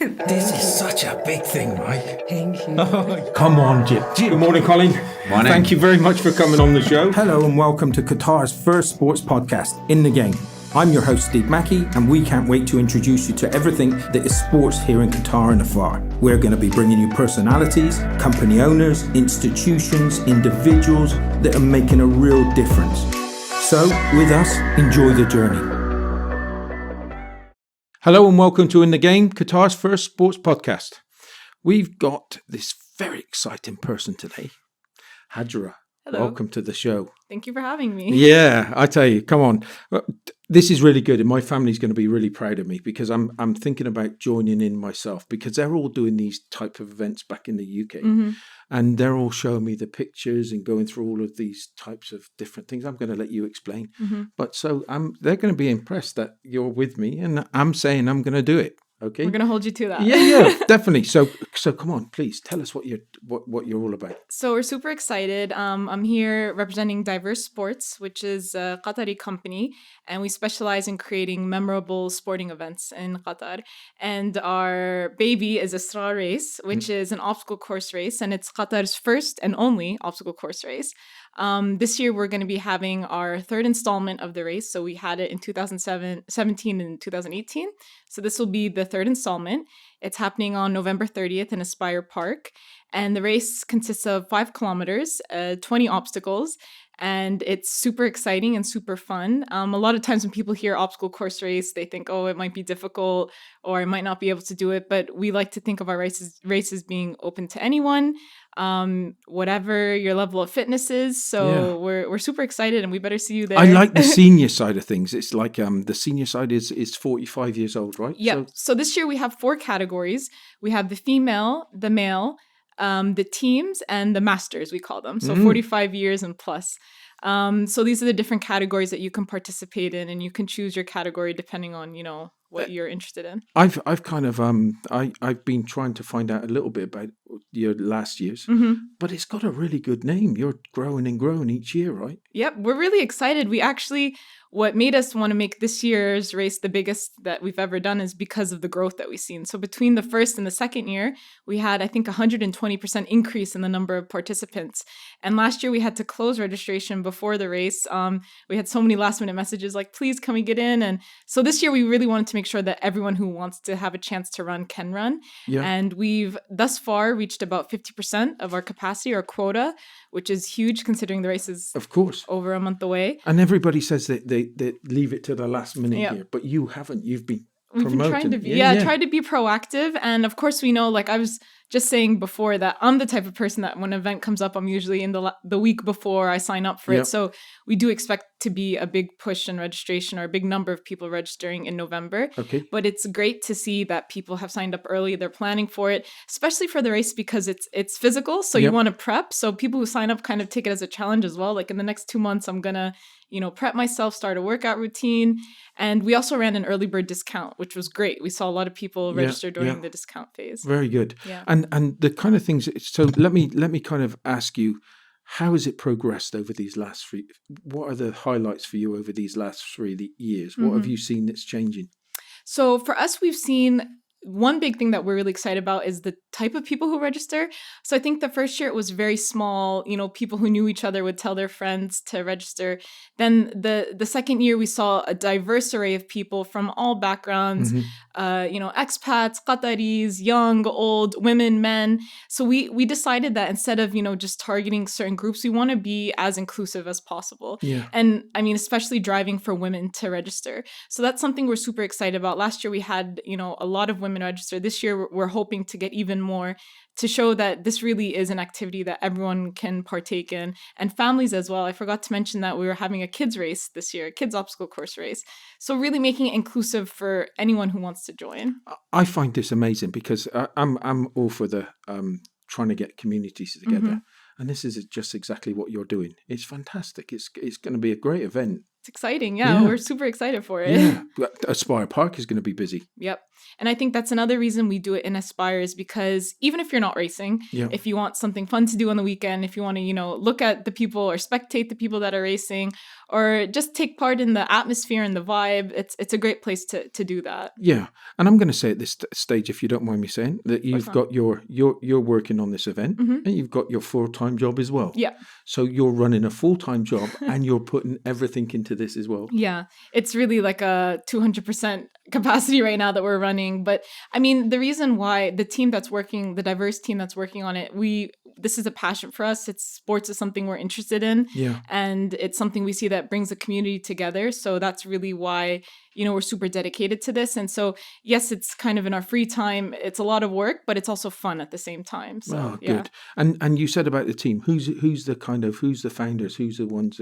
This is such a big thing, Mike. Thank you. Come on, Jip. Good morning, Colin. Morning. Thank you very much for coming on the show. Hello and welcome to Qatar's first sports podcast, In the Game. I'm your host, Steve Mackey, and we can't wait to introduce you to everything that is sports here in Qatar and afar. We're going to be bringing you personalities, company owners, institutions, individuals that are making a real difference. So, with us, enjoy the journey. Hello and welcome to In the Game, Qatar's first sports podcast. We've got this very exciting person today, Haajerah. Hello. Welcome to the show. Thank you for having me. Yeah, I tell you, come on. This is really good, and my family's going to be really proud of me because I'm thinking about joining in myself because they're all doing these type of events back in the UK, and they're all showing me the pictures and going through all of these types of different things. I'm going to let you explain, but so they're going to be impressed that you're with me, and I'm saying I'm going to do it. Okay, We're going to hold you to that. Yeah, definitely. So come on, please tell us what you're all about. So we're super excited. I'm here representing Diverse Sports, which is a Qatari company, and we specialize in creating memorable sporting events in Qatar. And our baby is Esrar Race, which is an obstacle course race, and it's Qatar's first and only obstacle course race. This year, we're going to be having our third installment of the race. So we had it in 2017 and 2018. So this will be the third installment. It's happening on November 30th in Aspire Park. And the race consists of 5 kilometers, 20 obstacles. And it's super exciting and super fun. A lot of times when people hear obstacle course race, they think, oh, it might be difficult or I might not be able to do it. But we like to think of our races being open to anyone, whatever your level of fitness is. So we're super excited and we better see you there. I like the senior side of things. It's like the senior side is 45 years old, right? Yeah. So this year we have 4 categories. We have the female, the male, the teams, and the masters, we call them. So 45 years and plus. So these are the different categories that you can participate in, and you can choose your category depending on, what you're interested in. I've kind of I've been trying to find out a little bit about your last year's, but it's got a really good name. You're growing and growing each year, right? Yep, we're really excited. What made us want to make this year's race the biggest that we've ever done is because of the growth that we've seen. So between the first and the second year, we had, I think, 120% increase in the number of participants. And last year we had to close registration before the race. We had so many last minute messages like, please, can we get in? And so this year we really wanted to make sure that everyone who wants to have a chance to run can run. Yeah. And we've thus far reached about 50% of our capacity or quota, which is huge considering the race is, of course, over a month away. And everybody says that they leave it to the last minute here, but you haven't. You've been promoting. Been trying to be, tried to be proactive. And of course, we know, like I was just saying before, that I'm the type of person that when an event comes up, I'm usually in the week before I sign up for it. So we do expect to be a big push in registration or a big number of people registering in November. Okay. But it's great to see that people have signed up early. They're planning for it, especially for the race because it's physical. So you want to prep. So people who sign up kind of take it as a challenge as well. Like in the next 2 months, I'm going to prep myself, start a workout routine. And we also ran an early bird discount, which was great. We saw a lot of people register during the discount phase. Very good. Yeah. And the kind of things, so let me kind of ask you, how has it progressed over these last 3? What are the highlights for you over these last 3 years? What have you seen that's changing? So for us, we've seen one big thing that we're really excited about is the type of people who register. So I think the first year it was very small, people who knew each other would tell their friends to register. Then the second year we saw a diverse array of people from all backgrounds, expats, Qataris, young, old, women, men. So we decided that instead of, just targeting certain groups, we want to be as inclusive as possible. Yeah. And I mean, especially driving for women to register. So that's something we're super excited about. Last year we had, a lot of women register. This year we're hoping to get even more to show that this really is an activity that everyone can partake in, and families as well. I forgot to mention that we were having a kids race this year, a kids obstacle course race. So really making it inclusive for anyone who wants to join. I find this amazing because I'm all for the trying to get communities together, and this is just exactly what you're doing. It's fantastic. It's going to be a great event. It's exciting. Yeah, we're super excited for it. Yeah, Aspire Park is going to be busy. Yep. And I think that's another reason we do it in Aspire is because even if you're not racing, if you want something fun to do on the weekend, if you want to, look at the people or spectate the people that are racing or just take part in the atmosphere and the vibe, it's a great place to do that. Yeah. And I'm going to say at this stage, if you don't mind me saying, that you've got you're working on this event and you've got your full-time job as well. Yeah. So you're running a full-time job and you're putting everything into this as well. Yeah. It's really like a 200% capacity right now that we're running. But I mean, the reason why the diverse team that's working on it, this is a passion for us. Sports is something we're interested in. Yeah. And it's something we see that brings the community together. So that's really why, we're super dedicated to this. And so, yes, it's kind of in our free time. It's a lot of work, but it's also fun at the same time. So, good. And you said about the team, who's the founders? Who's the ones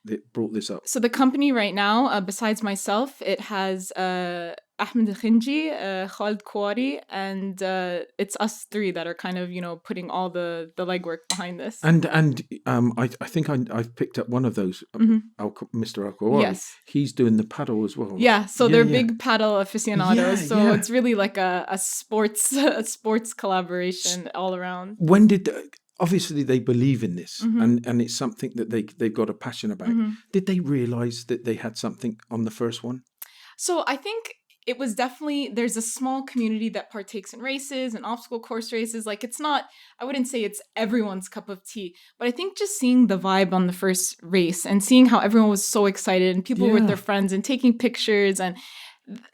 that brought this up? So the company right now, besides myself, it has Ahmed Khinji, Khalid Kouari, and it's us three that are kind of, putting all the legwork behind this. And I think I've picked up one of those, Mr. Al-Kouari. Yes. He's doing the paddle as well. Yeah, so they're big paddle aficionados. Yeah, it's really like a sports collaboration all around. When did obviously they believe in this and it's something that they've got a passion about. Did they realize that they had something on the first one? So I think it was definitely, there's a small community that partakes in races and obstacle course races. Like I wouldn't say it's everyone's cup of tea, but I think just seeing the vibe on the first race and seeing how everyone was so excited and people were with their friends and taking pictures, and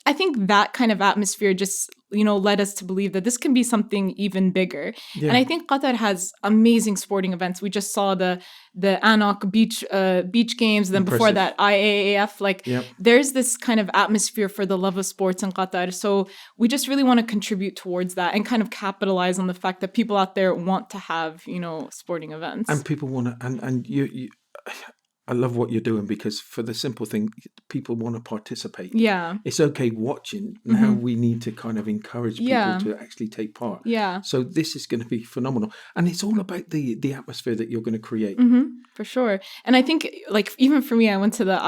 I think that kind of atmosphere just, led us to believe that this can be something even bigger. Yeah. And I think Qatar has amazing sporting events. We just saw the Anok beach games. Then before that, IAAF. There's this kind of atmosphere for the love of sports in Qatar. So we just really want to contribute towards that and kind of capitalize on the fact that people out there want to have, sporting events. And people want to, and you I love what you're doing because for the simple thing, people want to participate. Yeah. It's okay watching. Now we need to kind of encourage people to actually take part. Yeah. So this is going to be phenomenal. And it's all about the atmosphere that you're going to create. For sure. And I think even for me, I went to the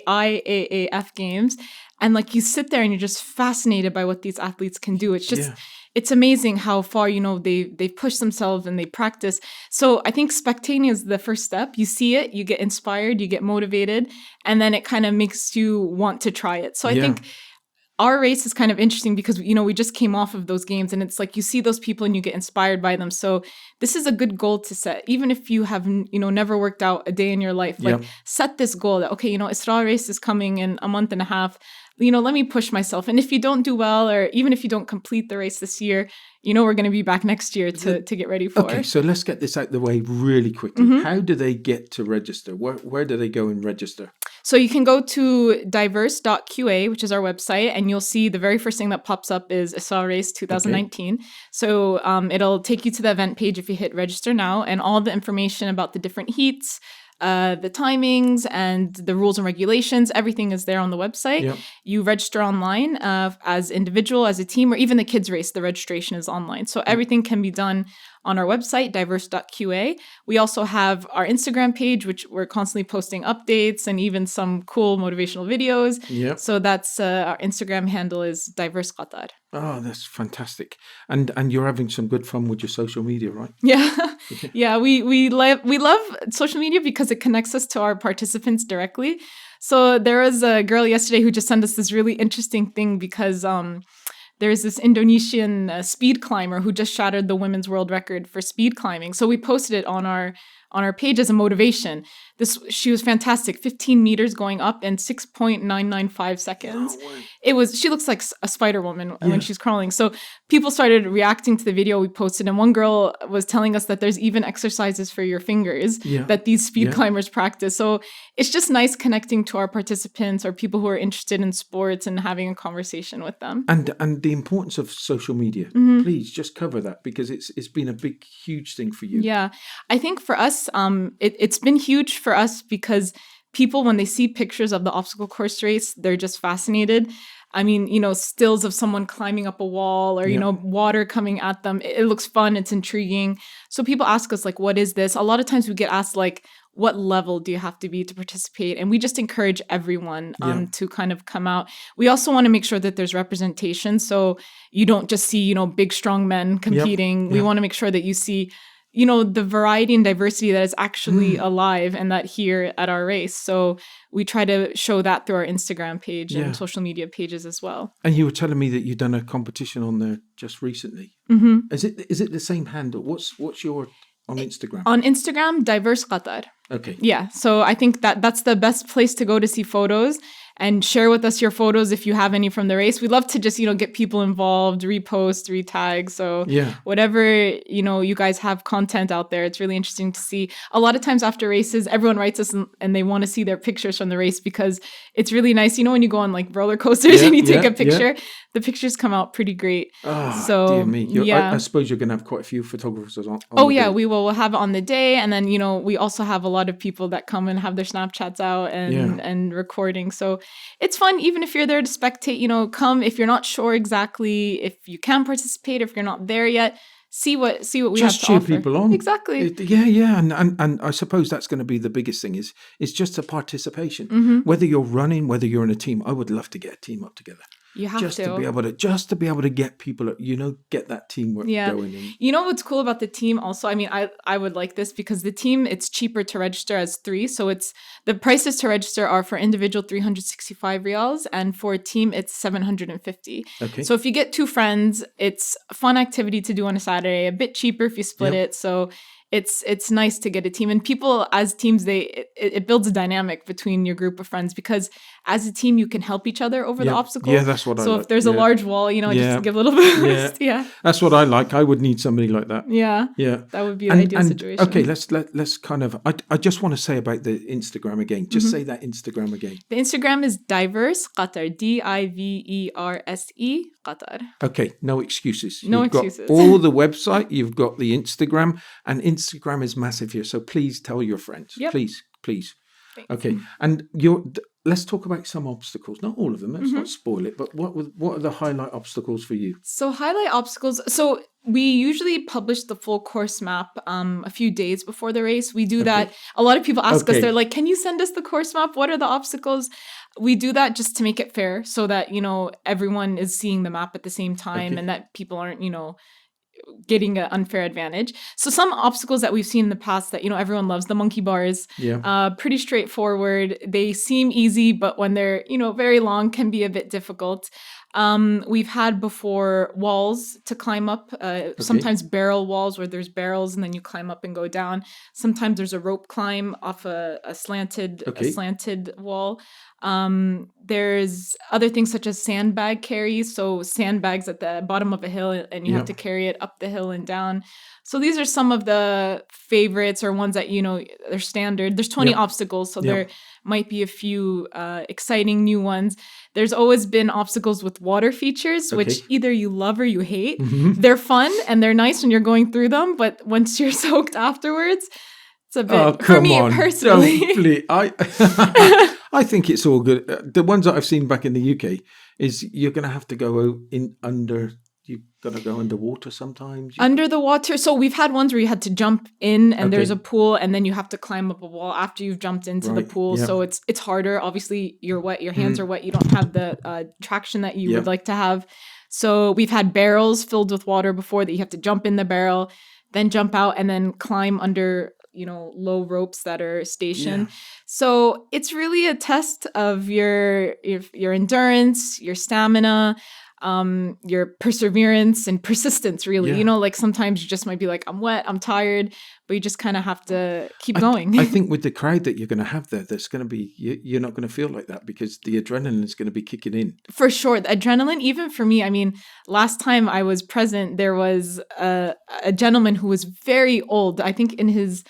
IAAF games and you sit there and you're just fascinated by what these athletes can do. It's just... It's amazing how far, they've pushed themselves and they practice. So I think spectating is the first step. You see it, you get inspired, you get motivated, and then it kind of makes you want to try it. So I think our race is kind of interesting because, we just came off of those games and it's like you see those people and you get inspired by them. So this is a good goal to set. Even if you have, never worked out a day in your life, set this goal that, okay, Esrar Race is coming in a month and a half. Let me push myself. And if you don't do well, or even if you don't complete the race this year, we're going to be back next year to get ready for. Okay, so let's get this out of the way really quickly. How do they get to register? Where do they go and register? So you can go to diverse.qa, which is our website, and you'll see the very first thing that pops up is Esrar Race 2019. Okay. So it'll take you to the event page if you hit register now, and all the information about the different heats, the timings and the rules and regulations, everything is there on the website. Yep. You register online as individual, as a team, or even the kids race, the registration is online. So everything can be done on our website, diverse.qa. We also have our Instagram page, which we're constantly posting updates and even some cool motivational videos. Yep. So that's our Instagram handle is Diverse Qatar. Oh, that's fantastic. And you're having some good fun with your social media, right? Yeah. Yeah, we love social media because it connects us to our participants directly. So there was a girl yesterday who just sent us this really interesting thing because there's this Indonesian speed climber who just shattered the women's world record for speed climbing. So we posted it on our page as a motivation. She was fantastic, 15 meters going up in 6.995 seconds. Oh, she looks like a Spider Woman when she's crawling. So people started reacting to the video we posted, and one girl was telling us that there's even exercises for your fingers that these speed climbers practice. So it's just nice connecting to our participants or people who are interested in sports and having a conversation with them. And the importance of social media, please just cover that because it's been a big, huge thing for you. Yeah, I think for us, it's been huge for us because people, when they see pictures of the obstacle course race, they're just fascinated. I mean, stills of someone climbing up a wall or, water coming at them. It looks fun. It's intriguing. So people ask us, what is this? A lot of times we get asked, what level do you have to be to participate? And we just encourage everyone to kind of come out. We also want to make sure that there's representation. So you don't just see, big, strong men competing. We want to make sure that you see, the variety and diversity that is actually alive and that here at our race. So we try to show that through our Instagram page and social media pages as well. And you were telling me that you've done a competition on there just recently. Is it the same handle? What's your on Instagram? On Instagram, Diverse Qatar. Okay. Yeah. So I think that's the best place to go to see photos, and share with us your photos if you have any from the race. We love to just, get people involved, repost, retag. So whatever, you guys have content out there, it's really interesting to see. A lot of times after races, everyone writes us and they want to see their pictures from the race because it's really nice. When you go on like roller coasters and you take a picture, the pictures come out pretty great. Oh, so, dear me. I suppose you're going to have quite a few photographers on Oh, the yeah, day. we will. We'll have it on the day. And then, we also have a lot of people that come and have their Snapchats out and recording. So it's fun, even if you're there to spectate, come. If you're not sure exactly if you can participate, if you're not there yet, see what we just have to offer. Cheer people on. Exactly. And I suppose that's going to be the biggest thing is just a participation. Whether you're running, whether you're in a team, I would love to get a team up together. You have to be able to get people, get that teamwork going. And, what's cool about the team also? I mean, I would like this because the team, it's cheaper to register as 3. So the prices to register are for individual 365 riyals, and for a team it's 750. Okay. So if you get 2 friends, it's a fun activity to do on a Saturday, a bit cheaper if you split it. So it's nice to get a team, and people as teams, it builds a dynamic between your group of friends, because as a team you can help each other over the obstacles. Yeah, that's what I like. So if there's a large wall, just give a little bit of a boost. That's what I like. I would need somebody like that. Yeah. That would be an ideal situation. Okay, let's kind of. I just want to say about the Instagram again. Just say that Instagram again. The Instagram is Diverse Qatar. DIVERSE Qatar. Okay, no excuses. You've got all the website. You've got the Instagram, and Instagram is massive here. So please tell your friends. Yep. Please. Thanks. Okay, and let's talk about some obstacles. Not all of them. Let's not spoil it. But what are the highlight obstacles for you? So highlight obstacles. So we usually publish the full course map a few days before the race. We do that. A lot of people ask us, they're like, can you send us the course map? What are the obstacles? We do that just to make it fair so that, everyone is seeing the map at the same time and that people aren't, getting an unfair advantage. So some obstacles that we've seen in the past that, everyone loves, the monkey bars, pretty straightforward. They seem easy, but when they're, very long, can be a bit difficult. We've had before walls to climb up, sometimes barrel walls where there's barrels and then you climb up and go down. Sometimes there's a rope climb off a slanted wall. There's other things such as sandbag carries. So sandbags at the bottom of a hill and you have to carry it up the hill and down. So these are some of the favorites or ones that, they're standard. There's 20 obstacles, so there might be a few exciting new ones. There's always been obstacles with water features, which either you love or you hate. They're fun and they're nice when you're going through them, but once you're soaked afterwards, it's a bit, for me personally. I think it's all good. The ones that I've seen back in the UK is you're going to have to go you've got to go underwater sometimes. Under the water. So we've had ones where you had to jump in and there's a pool and then you have to climb up a wall after you've jumped into the pool. So it's harder. Obviously, you're wet. Your hands are wet. You don't have the traction that you would like to have. So we've had barrels filled with water before that you have to jump in the barrel, then jump out and then climb under low ropes that are stationed. So it's really a test of your endurance, your stamina, your perseverance and persistence, really. Like sometimes you just might be like, I'm wet, I'm tired, but you just kind of have to keep going. I think with the crowd that you're going to have there's going to be, you're not going to feel like that because the adrenaline is going to be kicking in. For sure. The adrenaline, even for me, I mean, last time I was present, there was a gentleman who was very old, I think in his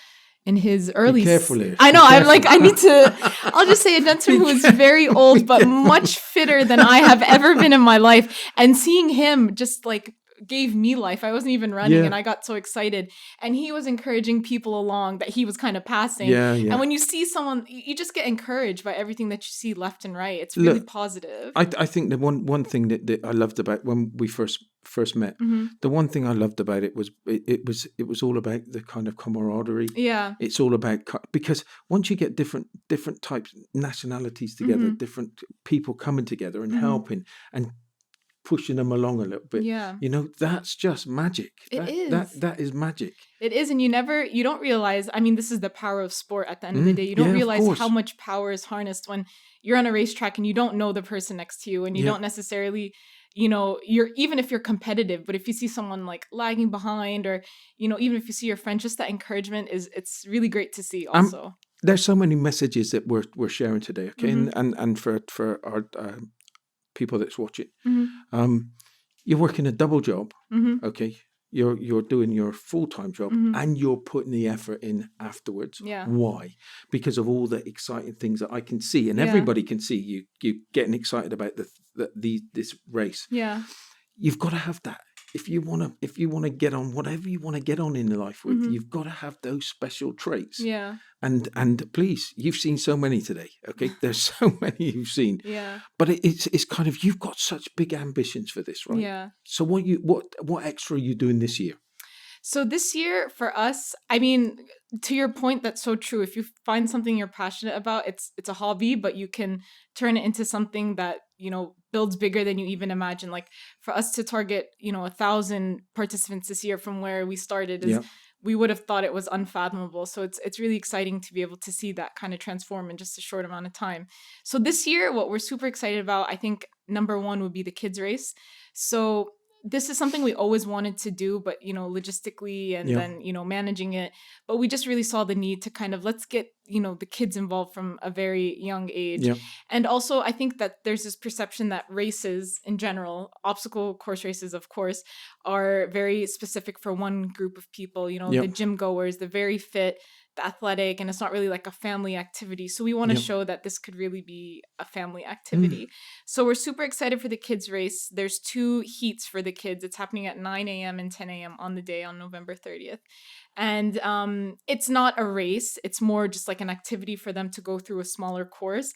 early... Be careful here. I know, I'm like, I'll just say a gentleman who was very old, but much fitter than I have ever been in my life. And seeing him just like gave me life. I wasn't even running Yeah. and I got so excited. And he was encouraging people along that he was kind of passing. Yeah, yeah. And when you see someone, you just get encouraged by everything that you see left and right. It's really Look, positive. I think the one thing that I loved about when we first met, the one thing I loved about it was it was all about the kind of camaraderie. Yeah. It's all about, because once you get different types, nationalities together, different people coming together and helping and pushing them along a little bit. Yeah. You know, that's just magic. It is. That is magic. It is. And you don't realize, I mean, this is the power of sport at the end of the day. You don't realize how much power is harnessed when you're on a racetrack and you don't know the person next to you and you don't necessarily, even if you're competitive, but if you see someone like lagging behind or, even if you see your friend, just that encouragement it's really great to see also. There's so many messages that we're sharing today. Okay. And for our, people that's watching, you're working a double job. Okay, you're doing your full-time job and you're putting the effort in afterwards. Why? Because of all the exciting things that I can see, and everybody can see you getting excited about this race. You've got to have that. If you want to get on whatever you want to get on in life with, you've got to have those special traits. And please, you've seen so many today. Okay, there's so many you've seen. But it's kind of, you've got such big ambitions for this, right? So what extra are you doing this year? So this year for us, I mean, to your point, that's so true. If you find something you're passionate about, it's a hobby, but you can turn it into something that, builds bigger than you even imagine. Like for us to target, 1,000 participants this year from where we started we would have thought it was unfathomable. So it's really exciting to be able to see that kind of transform in just a short amount of time. So this year, what we're super excited about, I think number one would be the kids race. So this is something we always wanted to do, but, logistically and then, managing it. But we just really saw the need to kind of, let's get, the kids involved from a very young age. And also, I think that there's this perception that races in general, obstacle course races, of course, are very specific for one group of people, the gym goers, the very fit, the athletic, and it's not really like a family activity. So we want to show that this could really be a family activity. So we're super excited for the kids race. There's 2 heats for the kids. It's happening at 9 a.m. and 10 a.m. on the day on November 30th. And it's not a race. It's more just like an activity for them to go through a smaller course.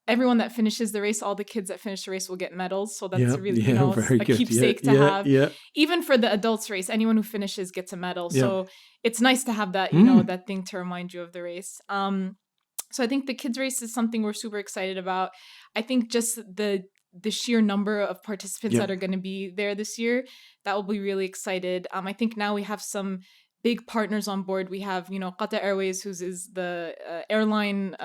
Everyone that finishes the race, all the kids that finish the race will get medals. So that's really, a keepsake to have. Even for the adults race, anyone who finishes gets a medal. So it's nice to have that, that thing to remind you of the race. So I think the kids race is something we're super excited about. I think just the sheer number of participants that are going to be there this year, that will be really excited. I think now we have some big partners on board. We have, Qatar Airways, who is the airline,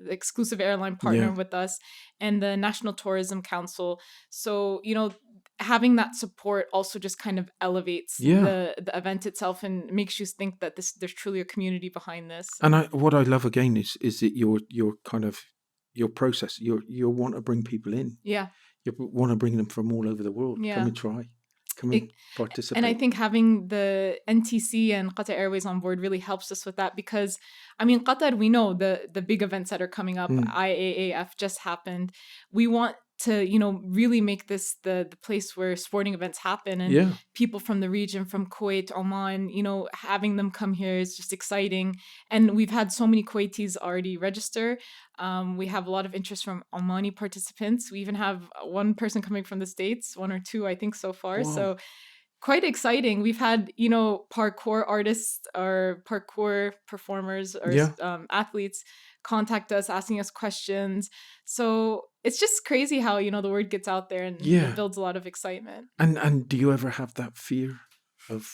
exclusive airline partner with us, and the National Tourism Council. So, having that support also just kind of elevates the event itself and makes you think that there's truly a community behind this. And what I love again is that your kind of your process. You want to bring people in. You want to bring them from all over the world. Come and try. Come and participate. And I think having the NTC and Qatar Airways on board really helps us with that because, I mean, Qatar, we know the big events that are coming up. IAAF just happened. We want to, really make this the place where sporting events happen and people from the region, from Kuwait, Oman, having them come here is just exciting. And we've had so many Kuwaitis already register. We have a lot of interest from Omani participants. We even have one person coming from the States, 1 or 2, I think, so far. Wow. So quite exciting. We've had, parkour artists or parkour performers or athletes contact us, asking us questions. So it's just crazy how, the word gets out there and it builds a lot of excitement. And do you ever have that fear of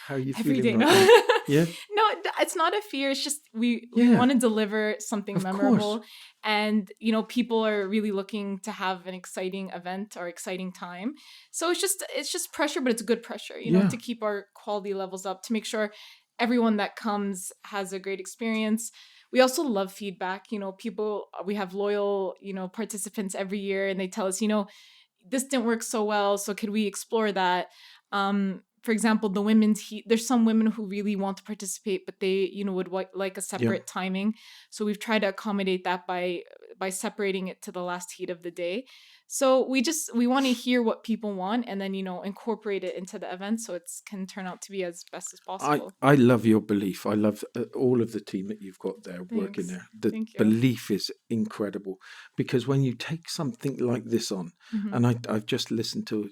how you every feeling day? Right No. Yeah. No, it's not a fear. It's just we want to deliver something of memorable. Course. And, people are really looking to have an exciting event or exciting time. So it's just pressure, but it's good pressure, to keep our quality levels up, to make sure everyone that comes has a great experience. We also love feedback. We have loyal, participants every year, and they tell us, this didn't work so well. So could we explore that? For example, the women's heat, there's some women who really want to participate, but they, would like a separate timing. So we've tried to accommodate that by separating it to the last heat of the day. So we want to hear what people want and then, incorporate it into the event so it can turn out to be as best as possible. I love your belief. I love all of the team that you've got there working Thanks. there. The Thank you. belief is incredible, because when you take something like this on, and I've just listened to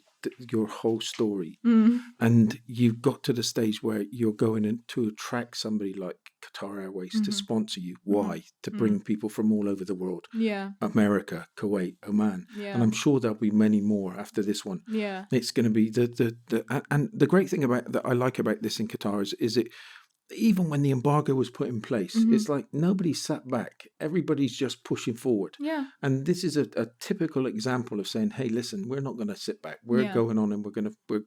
your whole story, and you've got to the stage where you're going in to attract somebody like Qatar Airways to sponsor you. Why? To bring people from all over the world. Yeah. America, Kuwait, Oman, Yeah. and I'm sure there'll be many more after this one. Yeah. It's going to be and the great thing about that I like about this in Qatar is it, even when the embargo was put in place, it's like nobody sat back. Everybody's just pushing forward. Yeah. And this is a typical example of saying, hey, listen, we're not going to sit back. We're going on and we're going to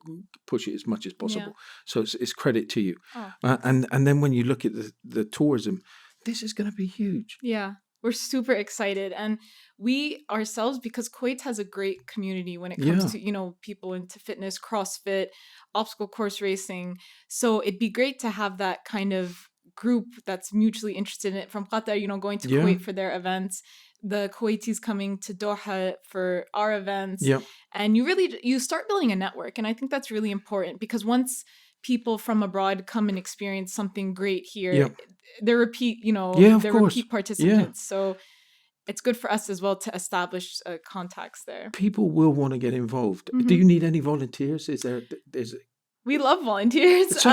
push it as much as possible. So it's credit to you. Oh. And then when you look at the tourism, this is going to be huge. Yeah. We're super excited. And we ourselves, because Kuwait has a great community when it comes to, people into fitness, CrossFit, obstacle course racing. So it'd be great to have that kind of group that's mutually interested in it from Qatar, going to Kuwait for their events, the Kuwaitis coming to Doha for our events. Yep. And you start building a network. And I think that's really important, because once people from abroad come and experience something great here, they're repeat participants. So it's good for us as well to establish contacts there. People will want to get involved. Do you need any volunteers? We love volunteers.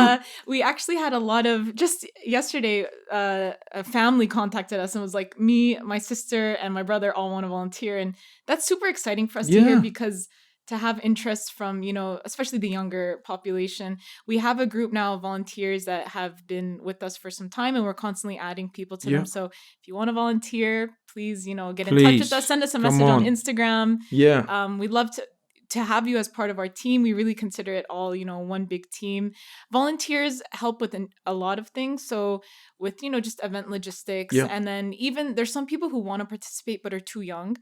We actually had a lot of, just yesterday, a family contacted us and was like, me, my sister, and my brother all want to volunteer. And that's super exciting for us to hear, because to have interest from, especially the younger population. We have a group now of volunteers that have been with us for some time, and we're constantly adding people to them. So if you want to volunteer, please, get in touch with us. Send us a message on Instagram. Yeah. We'd love to have you as part of our team. We really consider it all, one big team. Volunteers help with a lot of things. So with, just event logistics. And then even there's some people who want to participate but are too young.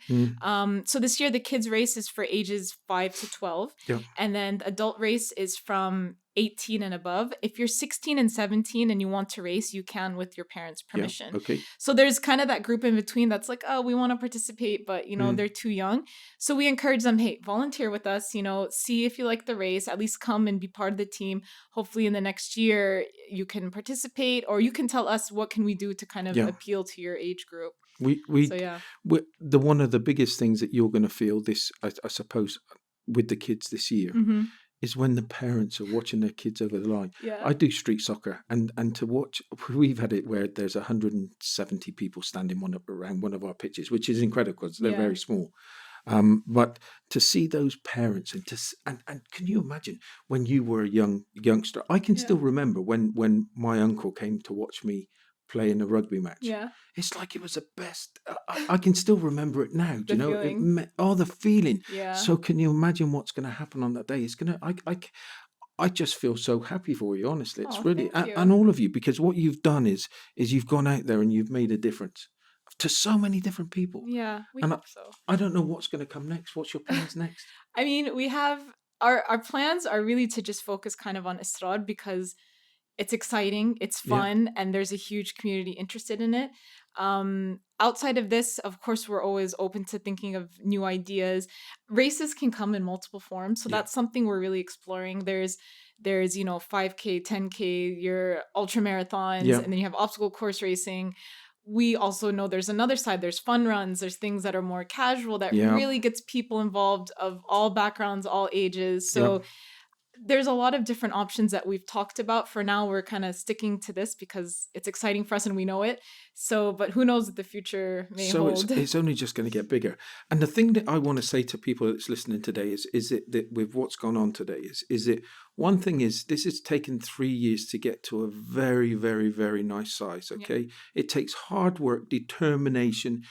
So this year, the kids race is for ages 5 to 12. And then the adult race is from 18 and above. If you're 16 and 17 and you want to race, you can with your parents' permission. Okay. So there's kind of that group in between that's like, oh, we want to participate, but they're too young. So we encourage them, hey, volunteer with us, see if you like the race, at least come and be part of the team. Hopefully in the next year you can participate, or you can tell us what can we do to kind of appeal to your age group. One of the biggest things that you're going to feel this, I suppose, with the kids this year, is when the parents are watching their kids over the line. I do street soccer, and to watch, we've had it where there's 170 people standing around one of our pitches, which is incredible because they're very small. But to see those parents and can you imagine when you were a youngster? I can still remember when my uncle came to watch me play in a rugby match. It's like it was the best. I can still remember it now. Do you know? The feeling. So can you imagine what's going to happen on that day? It's going to. I just feel so happy for you. Honestly, it's really and all of you, because what you've done is you've gone out there and you've made a difference to so many different people. Yeah, we hope so. I don't know what's going to come next. What's your plans next? I mean, we have our plans are really to just focus kind of on Esrar, because it's exciting, it's fun, and there's a huge community interested in it. Outside of this, of course, we're always open to thinking of new ideas. Races can come in multiple forms, so that's something we're really exploring. There's 5K, 10K, your ultra marathons, and then you have obstacle course racing. We also know there's another side. There's fun runs. There's things that are more casual that really gets people involved of all backgrounds, all ages. So there's a lot of different options that we've talked about. For now, we're kind of sticking to this because it's exciting for us and we know it. So, but who knows what the future may hold. So it's only just going to get bigger. And the thing that I want to say to people that's listening today is that with what's gone on today is that one thing is this has taken 3 years to get to a very, very, very nice size. Okay. It takes hard work, determination.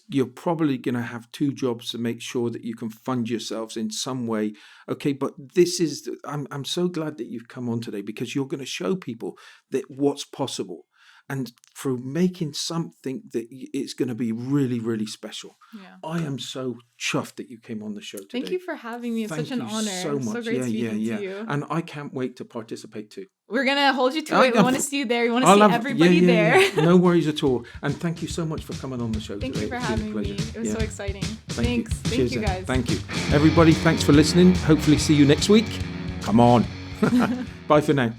You're probably going to have 2 jobs to make sure that you can fund yourselves in some way. Okay. But I'm so glad that you've come on today, because you're going to show people that what's possible. And through making something that it's going to be really, really special. Yeah. I am so chuffed that you came on the show today. Thank you for having me. It's such an honor. So much. So great speaking to you. And I can't wait to participate too. We're going to hold you to it. We want to see you there. We want to I'll see have- everybody there. Yeah. No worries at all. And thank you so much for coming on the show Thank today. you for It's been a having me. pleasure. It was so exciting. Thank Thanks. you. Thank Cheers you, then. guys. Thank you. Everybody, thanks for listening. Hopefully see you next week. Come on. Bye for now.